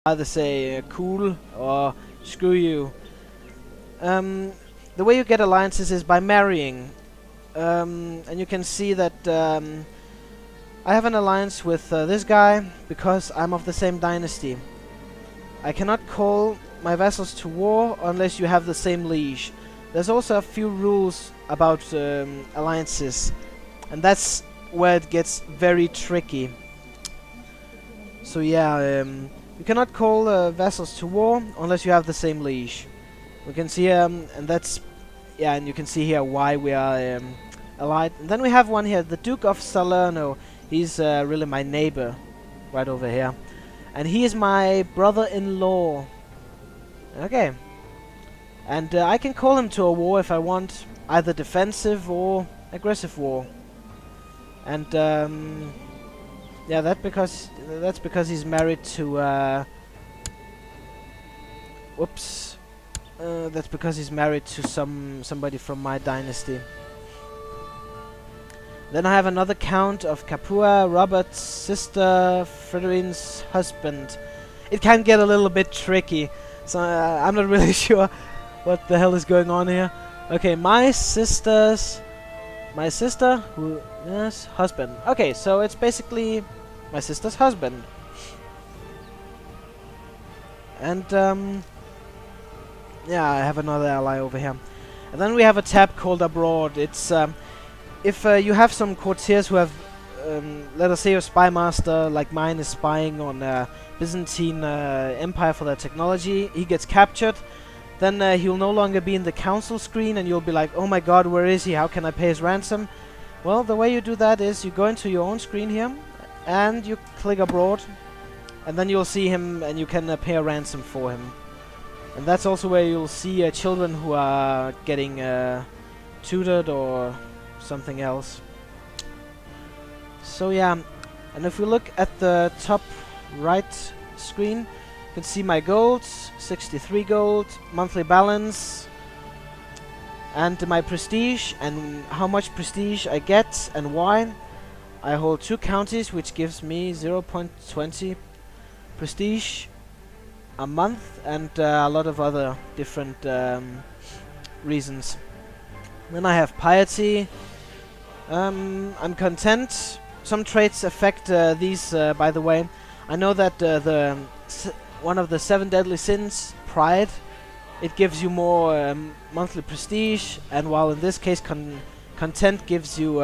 either say cool or screw you. The way you get alliances is by marrying. And you can see that I have an alliance with this guy because I'm of the same dynasty. I cannot call my vassals to war unless you have the same liege. There's also a few rules about alliances, and that's where it gets very tricky. So yeah, you cannot call vassals to war unless you have the same liege. We can see, and that's, yeah, and you can see here why we are allied. And then we have one here, the Duke of Salerno. He's really my neighbor, right over here. And he is my brother-in-law. Okay. And I can call him to a war if I want, either defensive or aggressive war. And yeah, that's because he's married to whoops. That's because he's married to somebody from my dynasty. Then I have another count of Capua, Robert's sister, Frederine's husband. It can get a little bit tricky, so I'm not really sure what the hell is going on here. Okay, my sister, who, yes, husband. Okay, so it's basically my sister's husband. And yeah, I have another ally over here. And then we have a tab called abroad. It's if you have some courtiers who have, let us say your spy master, like mine, is spying on Byzantine Empire for their technology, he gets captured, then he'll no longer be in the council screen, and you'll be like, oh my god, where is he? How can I pay his ransom? Well, the way you do that is you go into your own screen here, and you click abroad, and then you'll see him, and you can pay a ransom for him. And that's also where you'll see children who are getting tutored or something else. So yeah, and if we look at the top right screen, you can see my gold, 63 gold, monthly balance, and my prestige, and how much prestige I get and why. I hold 2 counties, which gives me 0.20 prestige a month, and a lot of other different reasons. Then I have piety. I'm content. Some traits affect these, by the way. I know that one of the 7 deadly sins, pride, it gives you more monthly prestige, and while in this case content gives you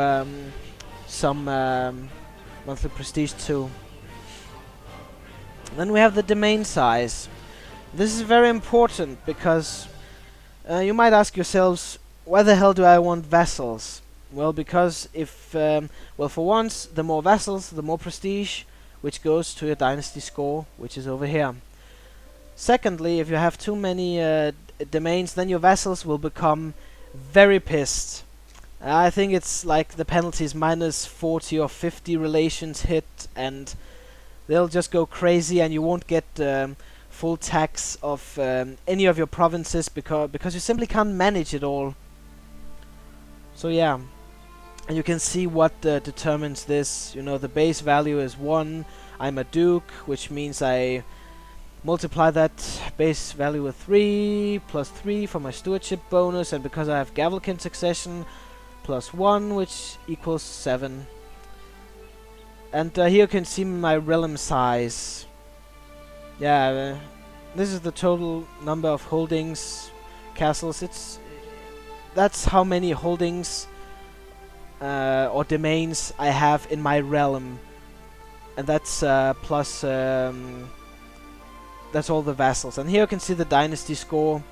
some monthly prestige too. Then we have the domain size. This is very important because you might ask yourselves, why the hell do I want vassals? Well, because if, well, for once, the more vassals, the more prestige, which goes to your dynasty score, which is over here. Secondly, if you have too many domains, then your vassals will become very pissed. I think it's like the penalty is minus 40 or 50 relations hit, and they'll just go crazy, and you won't get full tax of any of your provinces because you simply can't manage it all. So yeah, and you can see what determines this. You know, the base value is 1. I'm a duke, which means I multiply that base value with 3 plus 3 for my stewardship bonus, and because I have Gavelkin succession, plus 1, which equals 7. And here you can see my realm size. Yeah, this is the total number of holdings, castles. That's how many holdings or domains I have in my realm, and that's plus that's all the vassals. And here you can see the dynasty score.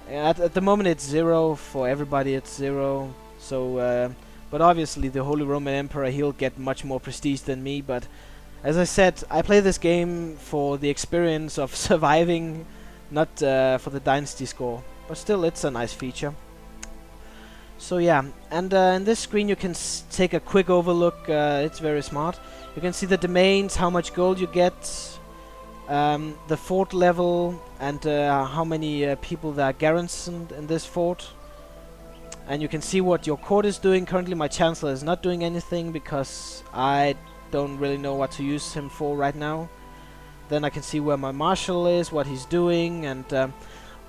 At the moment it's 0 for everybody. It's 0. So, but obviously the Holy Roman Emperor, he'll get much more prestige than me. But as I said, I play this game for the experience of surviving, not for the dynasty score. But still, it's a nice feature. So yeah, and in this screen you can take a quick overlook. It's very smart. You can see the domains, how much gold you get, the fort level, and how many people that are garrisoned in this fort. And you can see what your court is doing. Currently my chancellor is not doing anything because I don't really know what to use him for right now. then I can see where my marshal is, what he's doing, and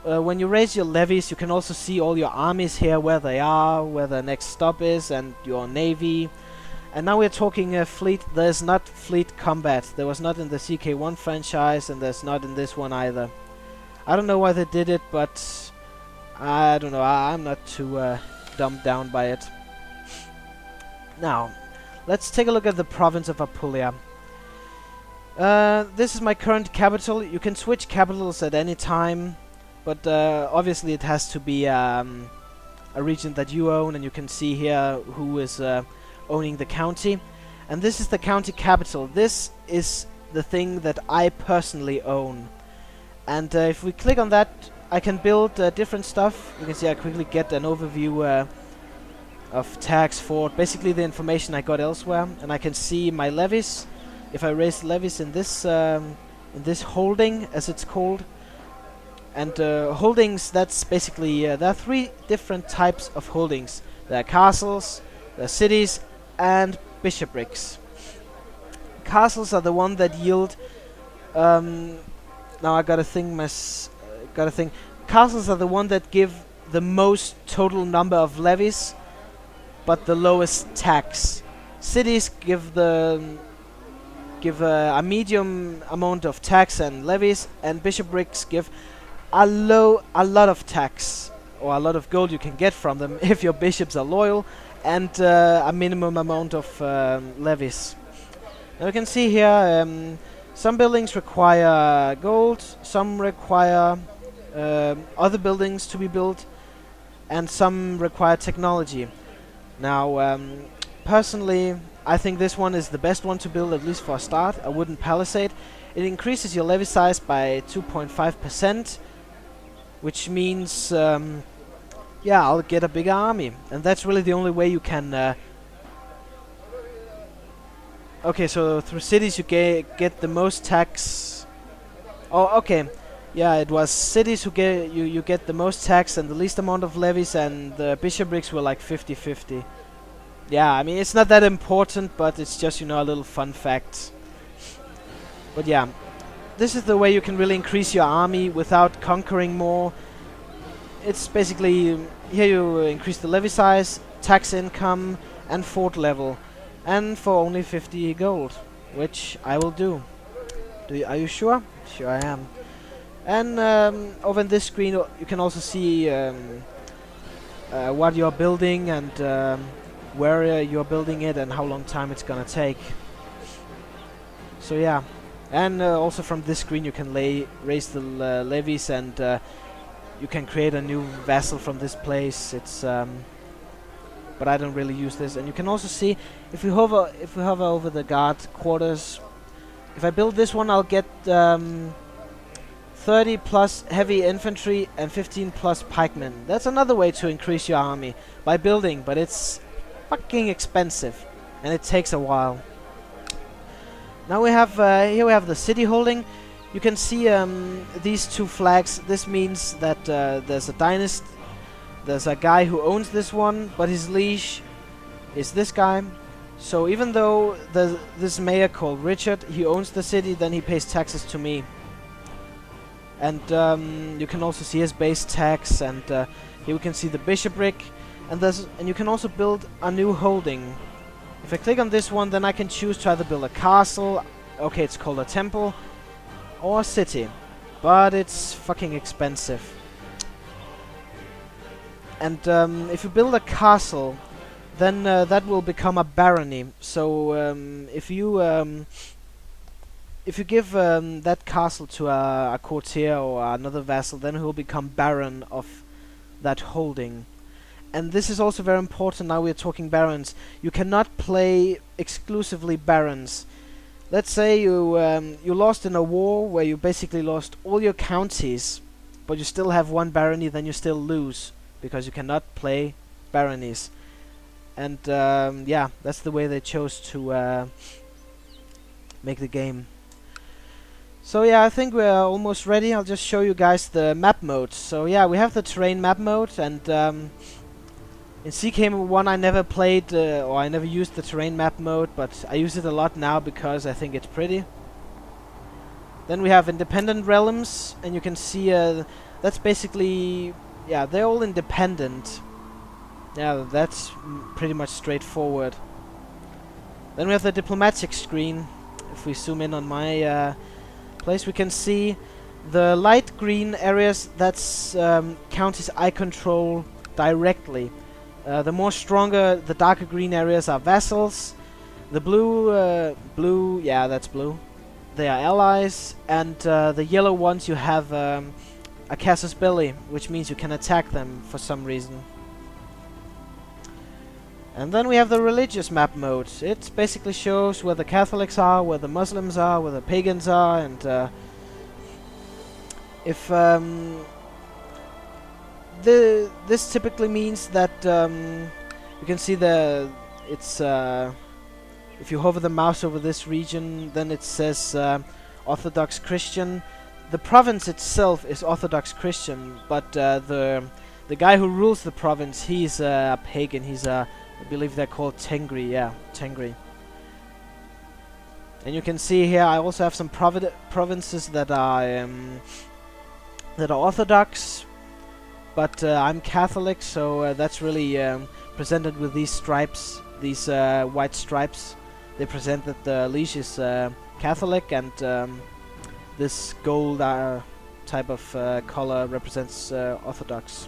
when you raise your levies, you can also see all your armies here, where they are, where the next stop is, and your navy. And now we're talking fleet. There's not fleet combat. There was not in the CK1 franchise, and there's not in this one either. I don't know why they did it, but I don't know. I'm not too dumbed down by it. Now, let's take a look at the province of Apulia. This is my current capital. You can switch capitals at any time, but obviously it has to be a region that you own, and you can see here who is owning the county. And this is the county capital. This is the thing that I personally own. And if we click on that, I can build different stuff. You can see I quickly get an overview of tax, fort, basically the information I got elsewhere, and I can see my levies. If I raise levies in this holding, as it's called, and holdings, that's basically there are 3 different types of holdings. There are castles, there are cities, and bishoprics. Castles are the one that yield. Now I gotta think. Castles are the one that give the most total number of levies, but the lowest tax. Cities give a medium amount of tax and levies, and bishoprics give a lot of tax, or a lot of gold you can get from them if your bishops are loyal, and a minimum amount of levies. Now you can see here some buildings require gold, some require other buildings to be built, and some require technology. Now, personally, I think this one is the best one to build, at least for a start. A wooden palisade. It increases your levy size by 2.5%, which means, yeah, I'll get a bigger army, and that's really the only way you can. Okay, so through cities you get the most tax. Oh, okay. Yeah, it was cities who get you get the most tax and the least amount of levies, and the bishoprics were like 50-50. Yeah, I mean, it's not that important, but it's just, you know, a little fun fact. But yeah, this is the way you can really increase your army without conquering more. It's basically, here you increase the levy size, tax income, and fort level. And for only 50 gold, which I will do. Are you sure? Sure I am. And over in this screen you can also see what you're building, and where you're building it, and how long time it's gonna take. So yeah, and also from this screen you can raise the levies, and you can create a new vassal from this place. It's but I don't really use this. And you can also see, if we hover over the guard quarters, if I build this one, I'll get 30 plus heavy infantry and 15 plus pikemen. That's another way to increase your army, by building, but it's fucking expensive, and it takes a while. Now we have here we have the city holding. You can see these 2 flags. This means that there's a dynasty. There's a guy who owns this one, but his liege is this guy. So even though this mayor called Richard, he owns the city, then he pays taxes to me. And you can also see his base tax, and here we can see the bishopric, and you can also build a new holding. If I click on this one, then I can choose to either build a castle, okay, it's called a temple, or a city, but it's fucking expensive. And if you build a castle, then that will become a barony. So if you give that castle to a courtier or another vassal, then he will become baron of that holding. And this is also very important. Now we're talking barons. You cannot play exclusively barons. Let's say you lost in a war where you basically lost all your counties, but you still have one barony, then you still lose, because you cannot play baronies. And yeah, that's the way they chose to make the game. So yeah, I think we're almost ready. I'll just show you guys the map mode. So yeah, we have the terrain map mode, and in CK1 I never played or I never used the terrain map mode, but I use it a lot now because I think it's pretty. Then we have independent realms, and you can see that's basically, yeah, they're all independent. Yeah, that's pretty much straightforward. Then we have the diplomatic screen. If we zoom in on my place, we can see the light green areas, that's counties I control directly. The more stronger, the darker green areas are vassals. The blue, yeah, that's blue. They are allies, and the yellow ones you have a casus belli, which means you can attack them for some reason. And then we have the religious map mode. It basically shows where the Catholics are, where the Muslims are, where the pagans are, and if this typically means that you can see it's if you hover the mouse over this region, then it says Orthodox Christian. The province itself is Orthodox Christian, but the guy who rules the province, he's a pagan. He's I believe they're called Tengri. Yeah, Tengri. And you can see here I also have some provinces that are Orthodox, but I'm Catholic, so that's really presented with these stripes, these white stripes. They present that the liege is Catholic, and this gold type of color represents Orthodox.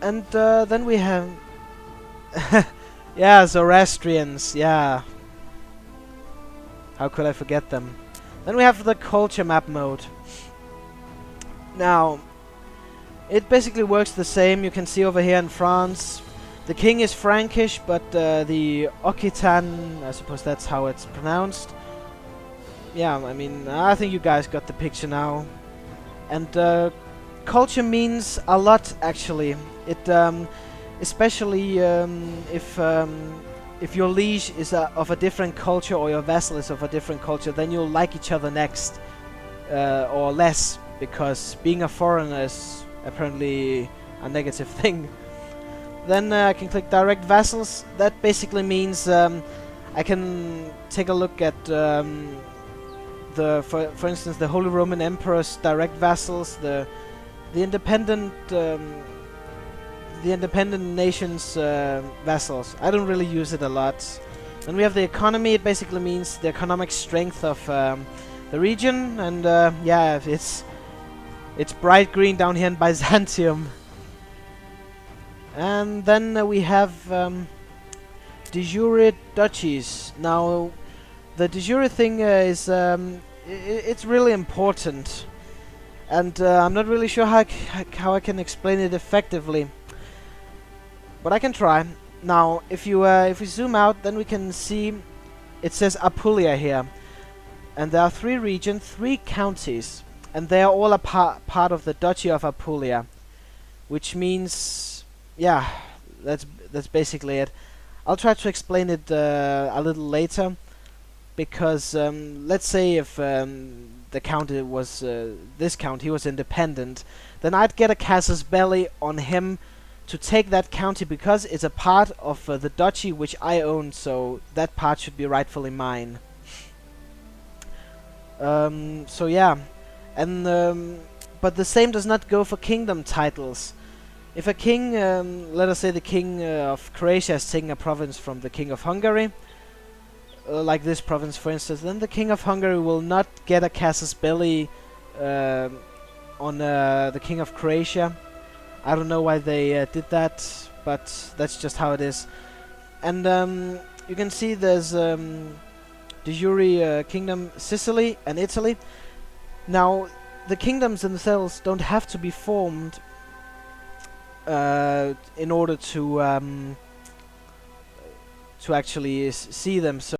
And then we have yeah, Zoroastrians, yeah. How could I forget them? Then we have the culture map mode. Now, it basically works the same. You can see over here in France, the king is Frankish, but the Occitan, I suppose that's how it's pronounced. Yeah, I mean, I think you guys got the picture now. And culture means a lot, actually. It especially if your liege is of a different culture, or your vassal is of a different culture, then you'll like each other next or less, because being a foreigner is apparently a negative thing. Then I can click direct vassals. That basically means I can take a look at for instance, the Holy Roman Emperor's direct vassals, the independent nations' vassals. I don't really use it a lot. Then we have the economy. It basically means the economic strength of the region, and yeah, it's bright green down here in Byzantium. And then we have de jure duchies. Now, the de jure thing is it's really important, and I'm not really sure how I can explain it effectively, but I can try. Now, if we zoom out, then we can see it says Apulia here, and there are 3 regions, 3 counties, and they are all a part of the Duchy of Apulia, which means, yeah, that's basically it. I'll try to explain it a little later, because let's say if the county was this county, he was independent, then I'd get a casus belli on him to take that county, because it's a part of the duchy which I own, so that part should be rightfully mine. So yeah, and but the same does not go for kingdom titles. If a king, let us say the king of Croatia has taken a province from the king of Hungary, like this province for instance, then the king of Hungary will not get a casus belli on the king of Croatia. I don't know why they did that, but that's just how it is. And you can see there's de jure kingdom Sicily and Italy. Now, the kingdoms themselves don't have to be formed in order to actually see them. So